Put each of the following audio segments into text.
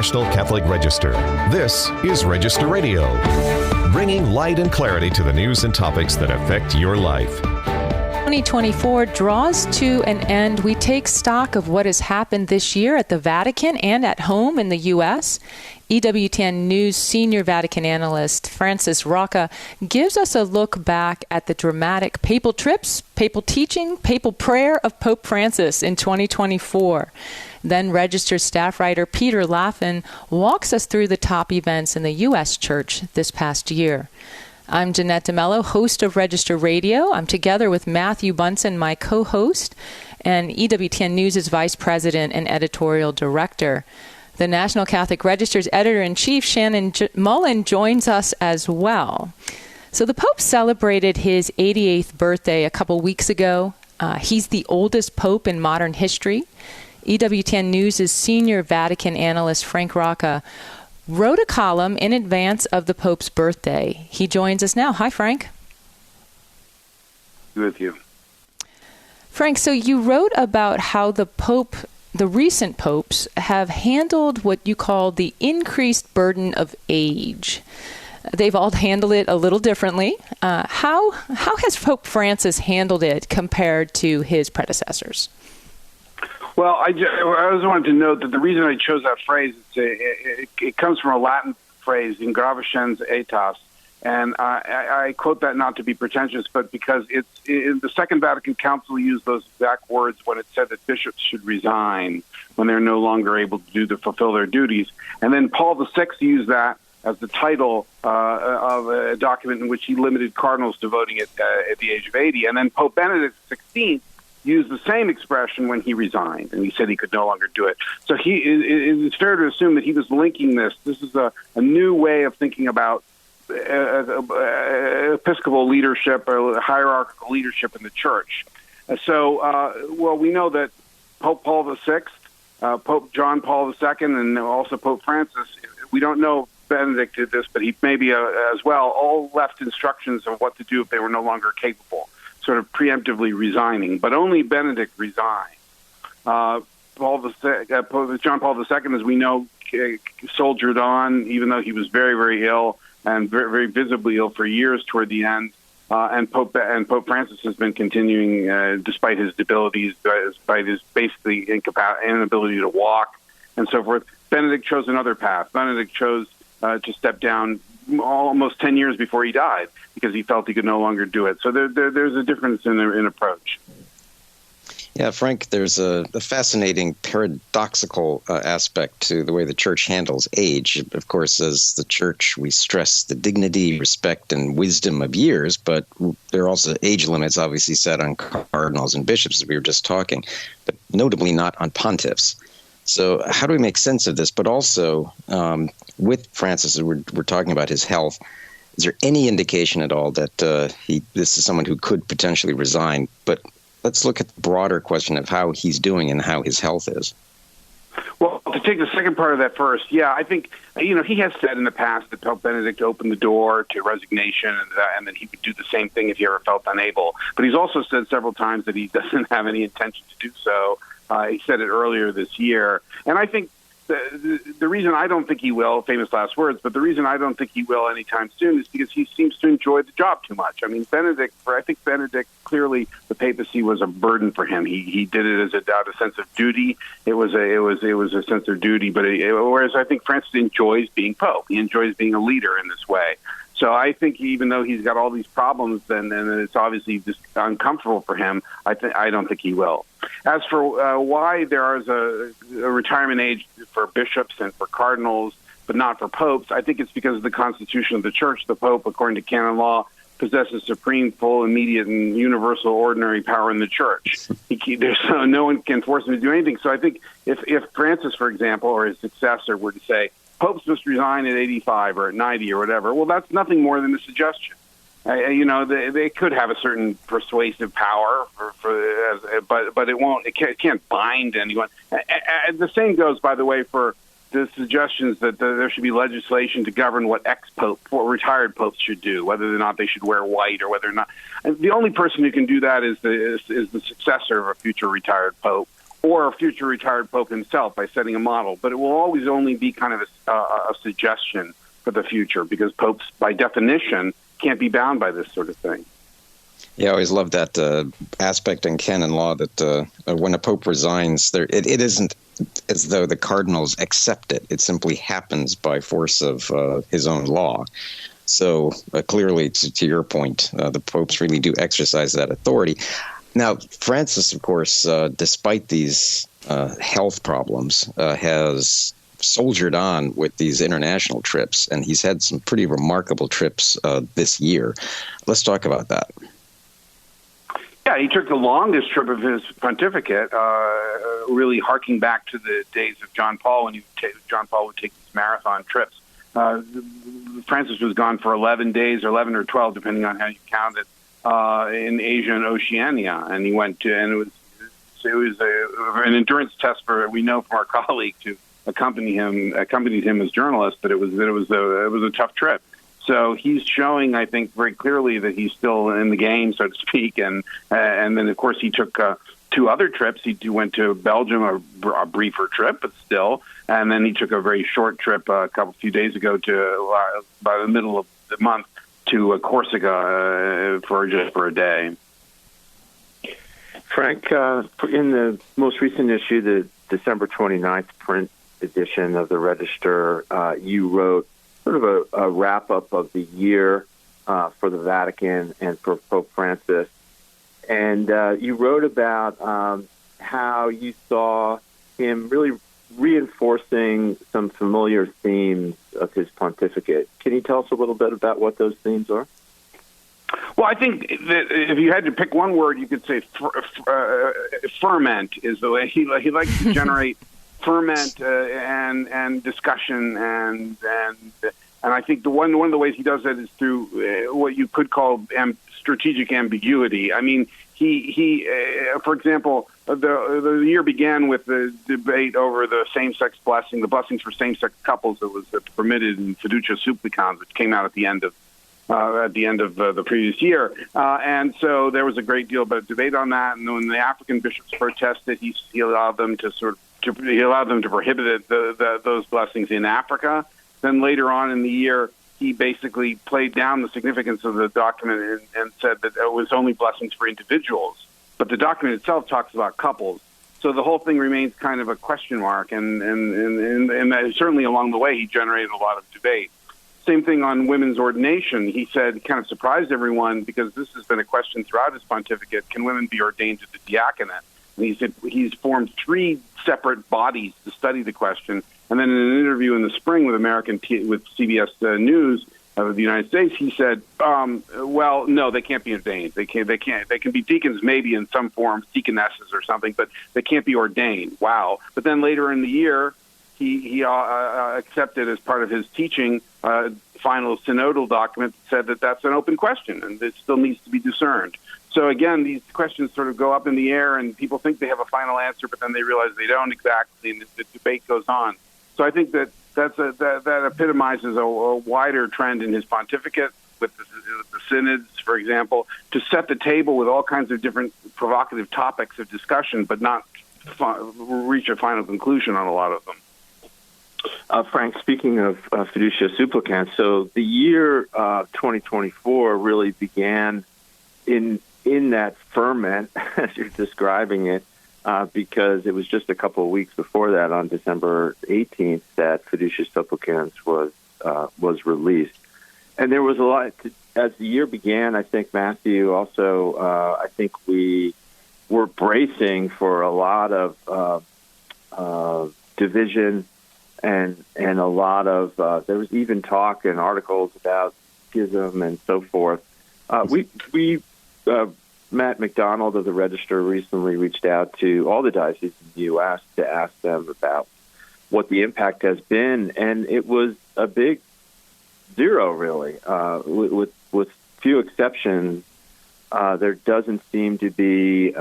National Catholic Register. This is Register Radio, bringing light and clarity to the news and topics that affect your life. 2024 draws to an end. We take stock of what has happened this year at the Vatican and at home in the U.S. EWTN News senior Vatican analyst Francis Rocca gives us a look back at the dramatic papal trips, papal teaching, papal prayer of Pope Francis in 2024. Then Register staff writer Peter Laffin walks us through the top events in the U.S. Church this past year. I'm Jeanette DeMello, host of Register Radio. I'm together with Matthew Bunson, my co-host, and EWTN News' vice president and editorial director. The National Catholic Register's editor-in-chief, Shannon Mullen, joins us as well. So the Pope celebrated his 88th birthday a couple weeks ago. He's the oldest Pope in modern history. EWTN News' senior Vatican analyst, Frank Rocca, wrote a column in advance of the Pope's birthday. He joins us now. Hi, Frank. With you. Frank, so you wrote about how the recent popes have handled what you call the increased burden of age. They've all handled it a little differently. How has Pope Francis handled it compared to his predecessors? Well, I just wanted to note that the reason I chose that phrase is it comes from a Latin phrase, in gravescens aetas, and I quote that not to be pretentious, but because the Second Vatican Council used those exact words when it said that bishops should resign when they're no longer able to fulfill their duties, and then Paul VI used that as the title of a document in which he limited cardinals to voting at the age of 80, and then Pope Benedict XVI used the same expression when he resigned, and he said he could no longer do it. So it's fair to assume that he was linking this. This is a new way of thinking about episcopal leadership or hierarchical leadership in the church. So, we know that Pope Paul VI, Pope John Paul II, and also Pope Francis, we don't know if Benedict did this, but he maybe as well, all left instructions of what to do if they were no longer capable, sort of preemptively resigning, but only Benedict resigned. John Paul II, as we know, soldiered on, even though he was very, very ill and very, very visibly ill for years toward the end. And Pope Francis has been continuing, despite his debilities, despite his basically inability to walk and so forth. Benedict chose another path. Benedict chose to step down almost 10 years before he died because he felt he could no longer do it. So there's a difference in approach. Yeah, Frank, there's a fascinating paradoxical aspect to the way the church handles age. Of course, as the church, we stress the dignity, respect, and wisdom of years, but there are also age limits obviously set on cardinals and bishops, as we were just talking, but notably not on pontiffs. So how do we make sense of this? But also, with Francis, as we're talking about his health, is there any indication at all that this is someone who could potentially resign? But let's look at the broader question of how he's doing and how his health is. Well, to take the second part of that first, yeah, I think, he has said in the past that Pope Benedict opened the door to resignation and that he would do the same thing if he ever felt unable. But he's also said several times that he doesn't have any intention to do so. He said it earlier this year. And I think the reason I don't think he will, famous last words, but the reason I don't think he will anytime soon is because he seems to enjoy the job too much. I mean, Benedict, clearly the papacy was a burden for him. He did it out of a sense of duty. It was a sense of duty, but whereas I think Francis enjoys being Pope. He enjoys being a leader in this way. So I think even though he's got all these problems, and it's obviously just uncomfortable for him, I don't think he will. As for why there is a retirement age for bishops and for cardinals, but not for popes, I think it's because of the constitution of the church. The Pope, according to canon law, possesses supreme, full, immediate, and universal ordinary power in the church. No one can force him to do anything. So I think if Francis, for example, or his successor were to say, popes must resign at 85 or at 90 or whatever, well, that's nothing more than a suggestion. They could have a certain persuasive power, but it won't. It can't bind anyone. The same goes, by the way, for the suggestions that there should be legislation to govern what what retired popes should do, whether or not they should wear white or whether or not. And the only person who can do that is the successor of a future retired pope, or a future retired pope himself by setting a model. But it will always only be kind of a suggestion for the future, because popes, by definition, can't be bound by this sort of thing. Yeah, I always loved that aspect in canon law that when a pope resigns, it isn't as though the cardinals accept it. It simply happens by force of his own law. So clearly, to your point, the popes really do exercise that authority. Now, Francis, of course, despite these health problems, has soldiered on with these international trips, and he's had some pretty remarkable trips this year. Let's talk about that. Yeah, he took the longest trip of his pontificate, really harking back to the days of John Paul, when John Paul would take these marathon trips. Francis was gone for 11 days, or 11 or 12, depending on how you count it, in Asia and Oceania, and he went to, and it was an endurance test for, we know from our colleagues who accompanied him as journalists, but it was a tough trip. So he's showing, I think, very clearly that he's still in the game, so to speak. And then, of course, he took 2 other trips. He went to Belgium, a briefer trip, but still. And then he took a very short trip a few days ago to by the middle of the month to Corsica for a day. Frank, in the most recent issue, the December 29th print edition of the Register, you wrote sort of a wrap-up of the year for the Vatican and for Pope Francis. And you wrote about how you saw him really reinforcing some familiar themes of his pontificate. Can you tell us a little bit about what those themes are? Well, I think that if you had to pick one word, you could say ferment is the way he likes to generate ferment and discussion, and I think one of the ways he does that is through what you could call strategic ambiguity. I mean, he for example, the year began with the debate over the same-sex blessing, the blessings for same-sex couples that was permitted in Fiducia Supplicans, which came out at the end of the previous year, and so there was a great deal of debate on that. And when the African bishops protested, he allowed them to prohibit those blessings in Africa. Then later on in the year, he basically played down the significance of the document and said that it was only blessings for individuals. But the document itself talks about couples. So the whole thing remains kind of a question mark. And certainly along the way, he generated a lot of debate. Same thing on women's ordination. He said, kind of surprised everyone, because this has been a question throughout his pontificate: can women be ordained to the diaconate? And he said he's formed 3 separate bodies to study the question. And then in an interview in the spring with with CBS News of the United States, he said, "Well, no, they can't be ordained. They can be deacons, maybe in some form, deaconesses or something, but they can't be ordained." Wow! But then later in the year, he accepted as part of his teaching final synodal document that said that that's an open question and it still needs to be discerned. So again, these questions sort of go up in the air, and people think they have a final answer, but then they realize they don't exactly, and the debate goes on. So I think that that epitomizes a wider trend in his pontificate with the synods, for example, to set the table with all kinds of different provocative topics of discussion, but not reach a final conclusion on a lot of them. Frank, speaking of Fiducia Supplicans, so the year 2024 really began in that ferment, as you're describing it, because it was just a couple of weeks before that, on December 18th, that Fiducia Supplicans was released. And there was a lot, as the year began, I think, Matthew, also, I think we were bracing for a lot of division and a lot of, there was even talk and articles about schism and so forth. Matt McDonald of the Register recently reached out to all the dioceses in the U.S. to ask them about what the impact has been, and it was a big zero, really. With few exceptions, there doesn't seem to be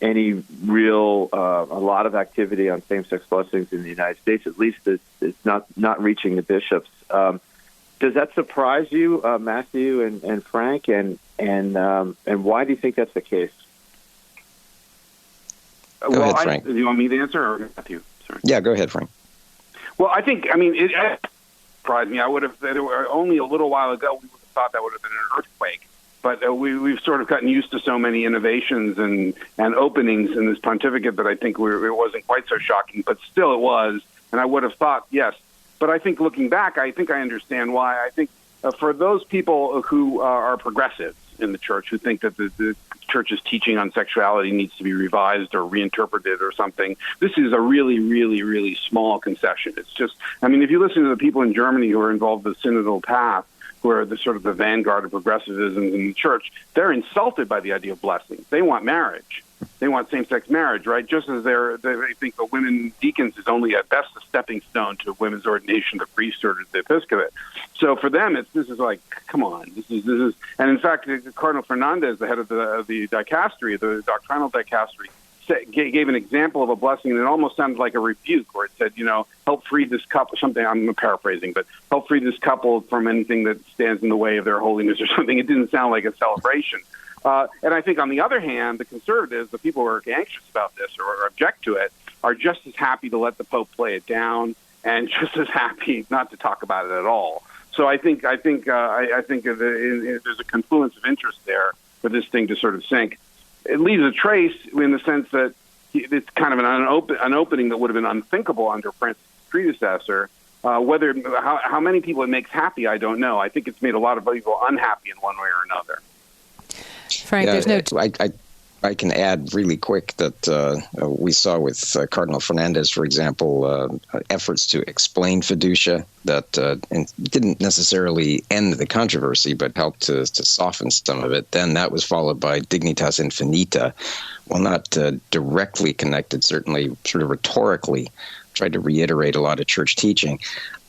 any real, a lot of activity on same-sex blessings in the United States. At least it's not reaching the bishops. Does that surprise you, Matthew and Frank? And why do you think that's the case? Go ahead, Frank. Do you want me to answer or Matthew? Sorry. Yeah, go ahead, Frank. Well, it surprised me. I would have, only a little while ago, we would have thought that would have been an earthquake. But we've sort of gotten used to so many innovations and openings in this pontificate that I think it wasn't quite so shocking. But still it was, and I would have thought, yes. But I think looking back, I think I understand why. I think for those people who are progressives in the church, who think that the church's teaching on sexuality needs to be revised or reinterpreted or something, this is a really, really, really small concession. It's just, if you listen to the people in Germany who are involved with the synodal path, who are the sort of the vanguard of progressivism in the church, they're insulted by the idea of blessing. They want marriage. They want same-sex marriage, right? Just as they think the women deacons is only at best a stepping stone to women's ordination to priesthood or the episcopate. So for them, this is like, come on, this is. And in fact, Cardinal Fernandez, the head of the dicastery, the doctrinal dicastery, gave an example of a blessing that almost sounded like a rebuke, where it said, help free this couple, something, I'm paraphrasing, but help free this couple from anything that stands in the way of their holiness or something. It didn't sound like a celebration. And I think, on the other hand, the conservatives, the people who are anxious about this or object to it, are just as happy to let the Pope play it down and just as happy not to talk about it at all. So I think there's a confluence of interest there for this thing to sort of sink. It leaves a trace in the sense that it's kind of an opening that would have been unthinkable under Francis' predecessor. How many people it makes happy, I don't know. I think it's made a lot of people unhappy in one way or another. Frank, there's no. I can add really quick that we saw with Cardinal Fernandez, for example, efforts to explain fiducia that didn't necessarily end the controversy, but helped to soften some of it. Then that was followed by Dignitas Infinita, while not directly connected, certainly sort of rhetorically tried to reiterate a lot of church teaching.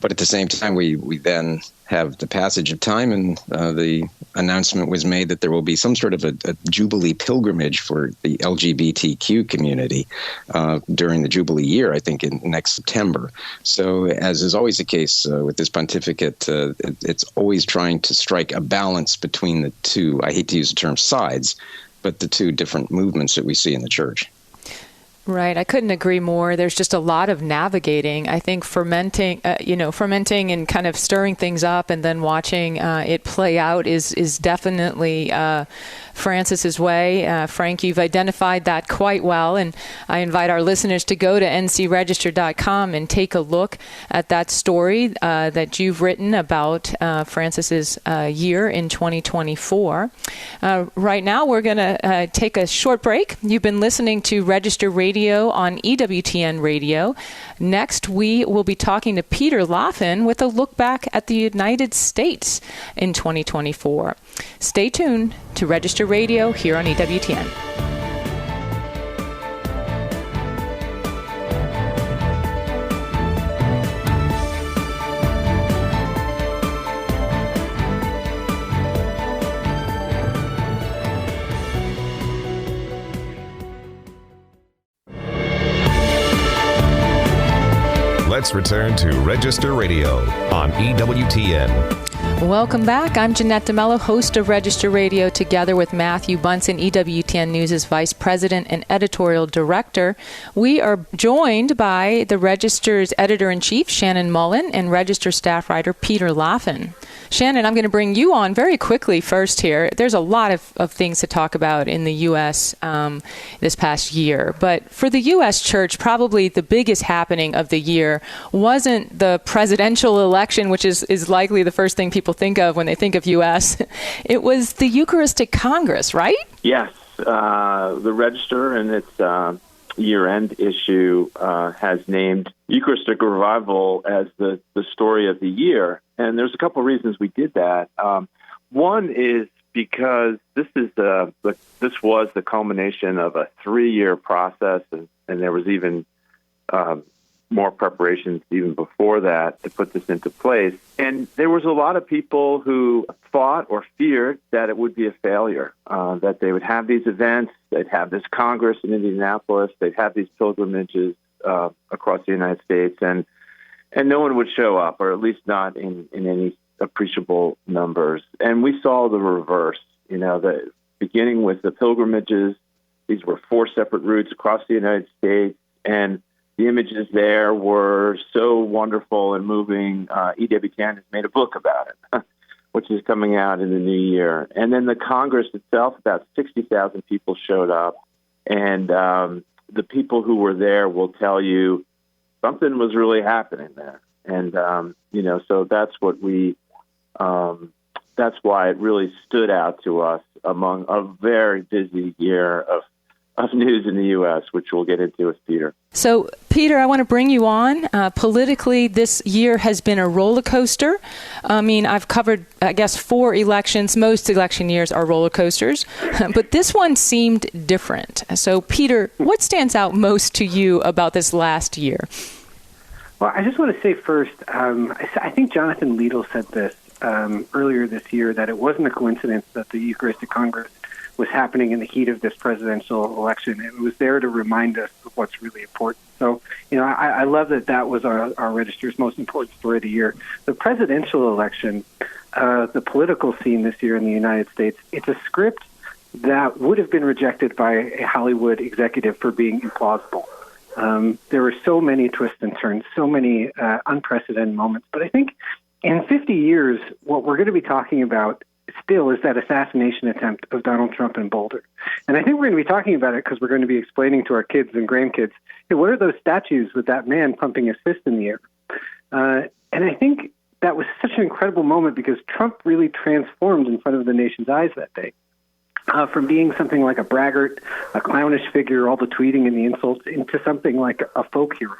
But at the same time, we then have the passage of time, and the announcement was made that there will be some sort of a Jubilee pilgrimage for the LGBTQ community during the Jubilee year, I think, in next September. So, as is always the case with this pontificate, it's always trying to strike a balance between the two, I hate to use the term sides, but the two different movements that we see in the church. Right. I couldn't agree more. There's just a lot of navigating. I think fermenting and kind of stirring things up and then watching it play out is definitely Francis's way. Frank, you've identified that quite well, and I invite our listeners to go to ncregister.com and take a look at that story that you've written about Francis's year in 2024. Right now, we're going to take a short break. You've been listening to Register Radio on EWTN Radio. Next, we will be talking to Peter Laffin with a look back at the United States in 2024. Stay tuned to Register Radio here on EWTN. Let's return to Register Radio on EWTN. Welcome back. I'm Jeanette DeMello, host of Register Radio, together with Matthew Bunson, EWTN News' Vice President and Editorial Director. We are joined by the Register's Editor-in-Chief, Shannon Mullen, and Register staff writer, Peter Laffin. Shannon, I'm going to bring you on very quickly first here. There's a lot of things to talk about in the U.S. This past year. But for the U.S. Church, probably the biggest happening of the year wasn't the presidential election, which is likely the first thing people think of when they think of U.S. It was the Eucharistic Congress, right? Yes. The Register and its year-end issue has named Eucharistic Revival as the story of the year. And there's a couple of reasons we did that. One is because this was the culmination of a 3-year process, and there was even more preparations even before that to put this into place. And there was a lot of people who thought or feared that it would be a failure, that they would have these events, they'd have this Congress in Indianapolis, they'd have these pilgrimages across the United States, and no one would show up, or at least not in any appreciable numbers. And we saw the reverse, that beginning with the pilgrimages These were 4 separate routes across the United States, and the images there were so wonderful and moving. EWTN has made a book about it, which is coming out in the new year. And then the Congress itself, about 60,000 people showed up, and the people who were there will tell you something was really happening there. And, so that's what that's why it really stood out to us among a very busy year of news in the U.S., which we'll get into with Peter. So, Peter, I want to bring you on. Politically, this year has been a roller coaster. I mean, I've covered, 4 elections. Most election years are roller coasters, but this one seemed different. So, Peter, what stands out most to you about this last year? Well, I just want to say first, I think Jonathan Liedl said this earlier this year, that it wasn't a coincidence that the Eucharistic Congress was happening in the heat of this presidential election. It was there to remind us of what's really important. So, I love that was our register's most important story of the year. The presidential election, the political scene this year in the United States, it's a script that would have been rejected by a Hollywood executive for being implausible. There were so many twists and turns, so many unprecedented moments. But I think in 50 years, what we're going to be talking about still is that assassination attempt of Donald Trump in Boulder. And I think we're going to be talking about it because we're going to be explaining to our kids and grandkids, hey, what are those statues with that man pumping his fist in the air? And I think that was such an incredible moment because Trump really transformed in front of the nation's eyes that day. From being something like a braggart, a clownish figure, all the tweeting and the insults, into something like a folk hero.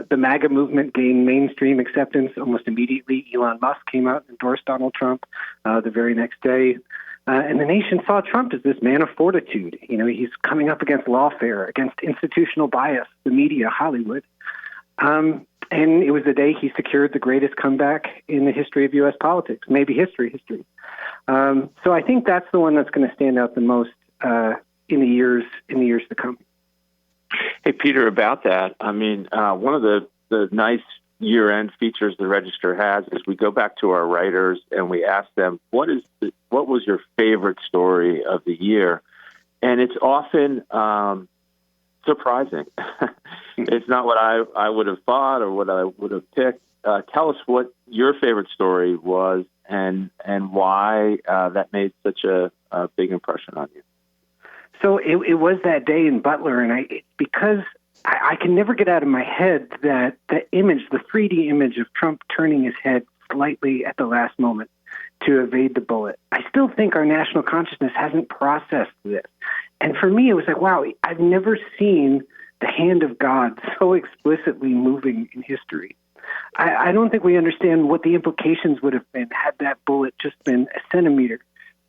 The MAGA movement gained mainstream acceptance almost immediately. Elon Musk came out and endorsed Donald Trump the very next day. And the nation saw Trump as this man of fortitude. He's coming up against lawfare, against institutional bias, the media, Hollywood. And it was the day he secured the greatest comeback in the history of U.S. politics, maybe history. So I think that's the one that's going to stand out the most in the years to come. Hey, Peter, about that, I mean, one of the nice year-end features the Register has is we go back to our writers and we ask them, what was your favorite story of the year? And it's often surprising. It's not what I would have thought or what I would have picked. Tell us what your favorite story was and why that made such a big impression on you. So it was that day in Butler, and because I can never get out of my head that the image, the 3D image of Trump turning his head slightly at the last moment to evade the bullet. I still think our national consciousness hasn't processed this. And for me, it was like, wow, I've never seen the hand of God so explicitly moving in history. I don't think we understand what the implications would have been had that bullet just been a centimeter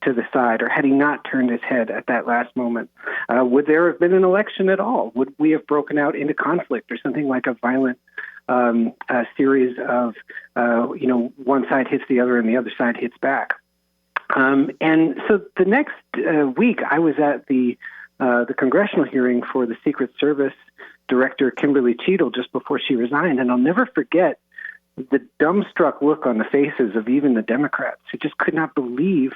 to the side, or had he not turned his head at that last moment. Would there have been an election at all? Would we have broken out into conflict or something like a violent series of, one side hits the other and the other side hits back? And so the next week, I was at the congressional hearing for the Secret Service Director Kimberly Cheadle just before she resigned, and I'll never forget the dumbstruck look on the faces of even the Democrats who just could not believe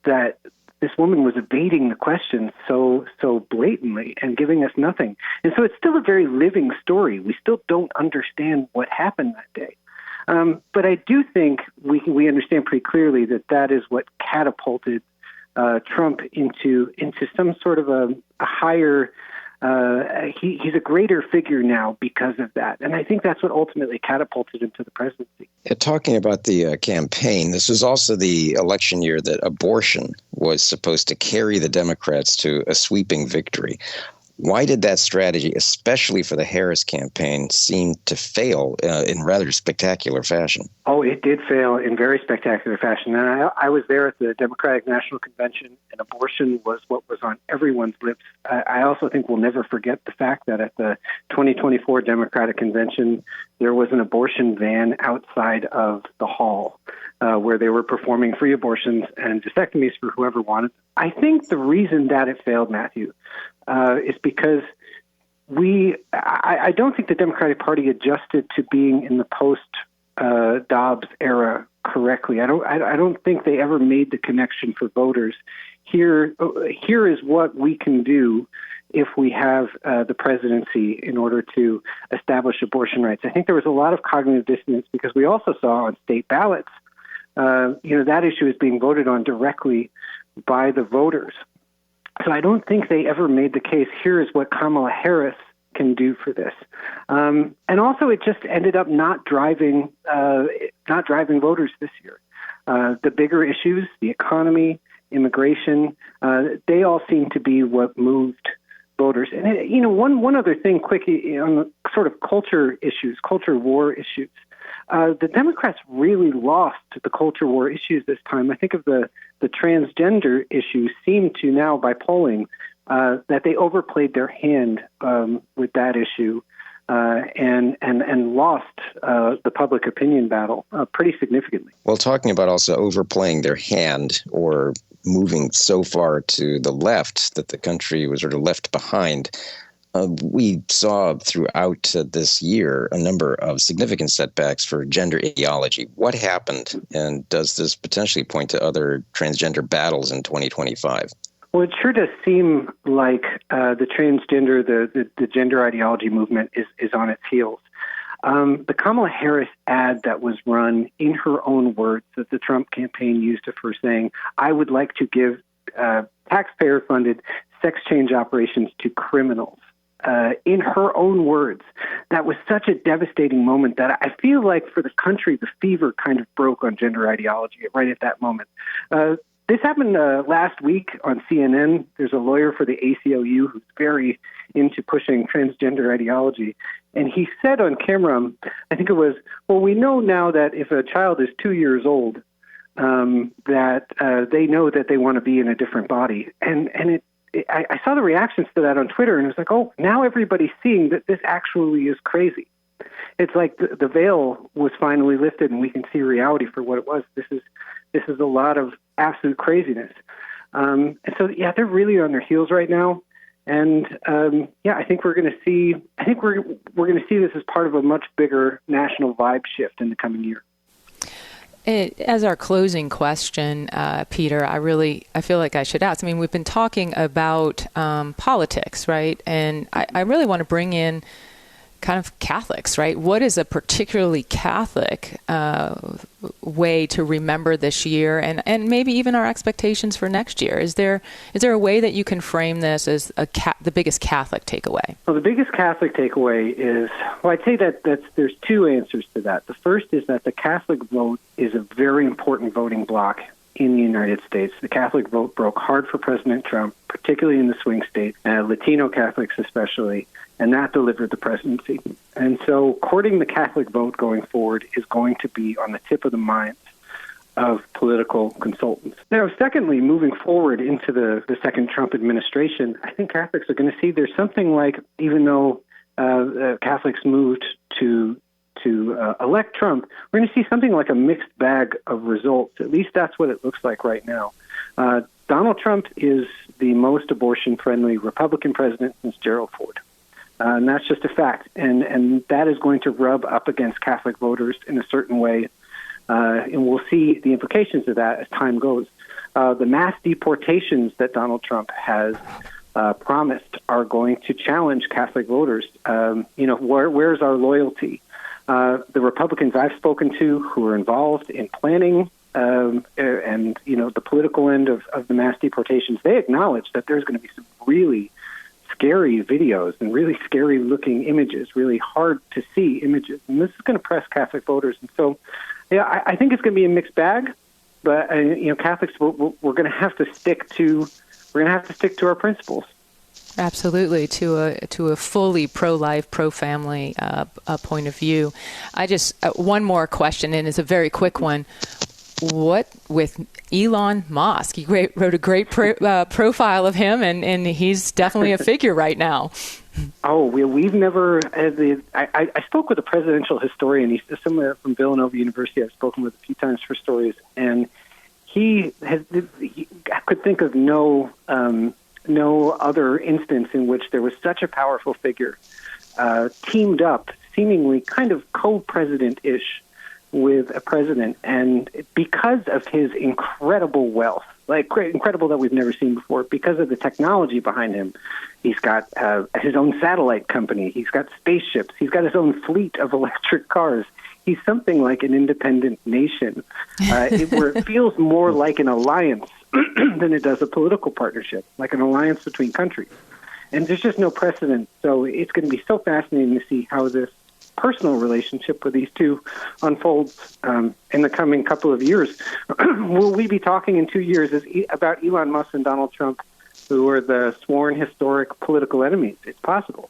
that this woman was evading the questions so blatantly and giving us nothing. And so it's still a very living story. We still don't understand what happened that day. But I do think we understand pretty clearly that is what catapulted Trump into some sort of a higher. He's a greater figure now because of that. And I think that's what ultimately catapulted him to the presidency. Talking about the campaign, this was also the election year that abortion was supposed to carry the Democrats to a sweeping victory. Why did that strategy, especially for the Harris campaign, seem to fail in rather spectacular fashion? Oh, it did fail in very spectacular fashion. And I was there at the Democratic National Convention, and abortion was what was on everyone's lips. I also think we'll never forget the fact that at the 2024 Democratic Convention, there was an abortion van outside of the hall where they were performing free abortions and vasectomies for whoever wanted. I think the reason that it failed, Matthew, is because I don't think the Democratic Party adjusted to being in the post-Dobbs era correctly. I don't think they ever made the connection for voters here is what we can do if we have the presidency in order to establish abortion rights. I think there was a lot of cognitive dissonance because we also saw on state ballots, that issue is being voted on directly by the voters. So I don't think they ever made the case, here is what Kamala Harris can do for this. And also it just ended up not driving voters this year. The bigger issues, the economy, immigration, they all seem to be what moved voters. And, one other thing quick on the sort of culture war issues. The Democrats really lost the culture war issues this time. I think of the transgender issue seemed to now, by polling, that they overplayed their hand with that issue and lost the public opinion battle pretty significantly. Well, talking about also overplaying their hand or moving so far to the left that the country was sort of left behind, we saw throughout this year a number of significant setbacks for gender ideology. What happened, and does this potentially point to other transgender battles in 2025? Well, it sure does seem like the transgender, the gender ideology movement is on its heels. The Kamala Harris ad that was run in her own words that the Trump campaign used of her saying, I would like to give taxpayer-funded sex change operations to criminals. In her own words, that was such a devastating moment that I feel like for the country, the fever kind of broke on gender ideology right at that moment. This happened last week on CNN. There's a lawyer for the ACLU who's very into pushing transgender ideology. And he said on camera, I think it was, well, we know now that if a child is 2 years old, that they know that they want to be in a different body. And I saw the reactions to that on Twitter, and it was like, oh, now everybody's seeing that this actually is crazy. It's like the veil was finally lifted, and we can see reality for what it was. This is a lot of absolute craziness. And so, they're really on their heels right now. And I think we're going to see. I think we're going to see this as part of a much bigger national vibe shift in the coming year. As our closing question, Peter, I feel like I should ask. I mean, we've been talking about politics, right? And I really want to bring in kind of Catholics, right? What is a particularly Catholic way to remember this year, and maybe even our expectations for next year? Is there a way that you can frame this as the biggest Catholic takeaway? Well, the biggest Catholic takeaway is, I'd say that there's two answers to that. The first is that the Catholic vote is a very important voting bloc in the United States. The Catholic vote broke hard for President Trump, particularly in the swing states, Latino Catholics especially, and that delivered the presidency. And so courting the Catholic vote going forward is going to be on the tip of the minds of political consultants. Now, secondly, moving forward into the second Trump administration, I think Catholics are going to see there's something like, even though Catholics moved to elect Trump, we're going to see something like a mixed bag of results. At least that's what it looks like right now. Donald Trump is the most abortion-friendly Republican president since Gerald Ford. And that's just a fact. And that is going to rub up against Catholic voters in a certain way. And we'll see the implications of that as time goes. The mass deportations that Donald Trump has promised are going to challenge Catholic voters. Where's our loyalty? The Republicans I've spoken to who are involved in planning and the political end of the mass deportations, they acknowledge that there's going to be some really scary videos and really scary looking images, really hard to see images. And this is going to press Catholic voters. And so, I think it's going to be a mixed bag, but Catholics, we're going to have to stick to our principles. Absolutely, to a fully pro-life, pro-family point of view. I just one more question, and it's a very quick one. What with Elon Musk? He wrote a great profile of him, and he's definitely a figure right now. Oh, we've never. I spoke with a presidential historian. He's somewhere from Villanova University. I've spoken with a few times for stories, and he could think of no other instance in which there was such a powerful figure teamed up, seemingly kind of co-president-ish, with a president. And because of his incredible wealth, incredible that we've never seen before because of the technology behind him. He's got his own satellite company. He's got spaceships. He's got his own fleet of electric cars. He's something like an independent nation. It feels more like an alliance than it does a political partnership, like an alliance between countries. And there's just no precedent. So it's going to be so fascinating to see how this personal relationship with these two unfolds in the coming couple of years. Will we be talking in 2 years about Elon Musk and Donald Trump, who are the sworn historic political enemies? It's possible.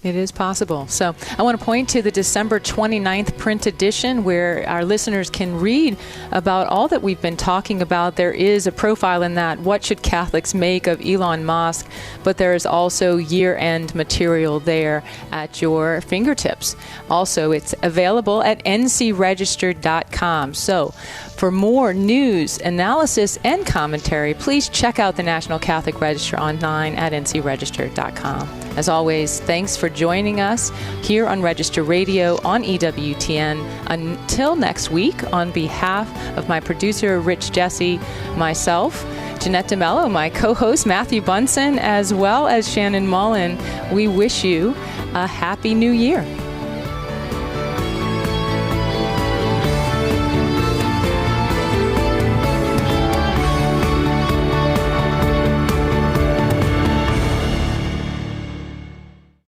It is possible. So I want to point to the December 29th print edition where our listeners can read about all that we've been talking about. There is a profile in that, what should Catholics make of Elon Musk? But there is also year-end material there at your fingertips. Also, it's available at ncregister.com. So for more news, analysis, and commentary, please check out the National Catholic Register online at ncregister.com. As always, thanks for joining us here on Register Radio on EWTN. Until next week, on behalf of my producer, Rich Jesse, myself, Jeanette DeMello, my co-host, Matthew Bunson, as well as Shannon Mullen, we wish you a happy new year.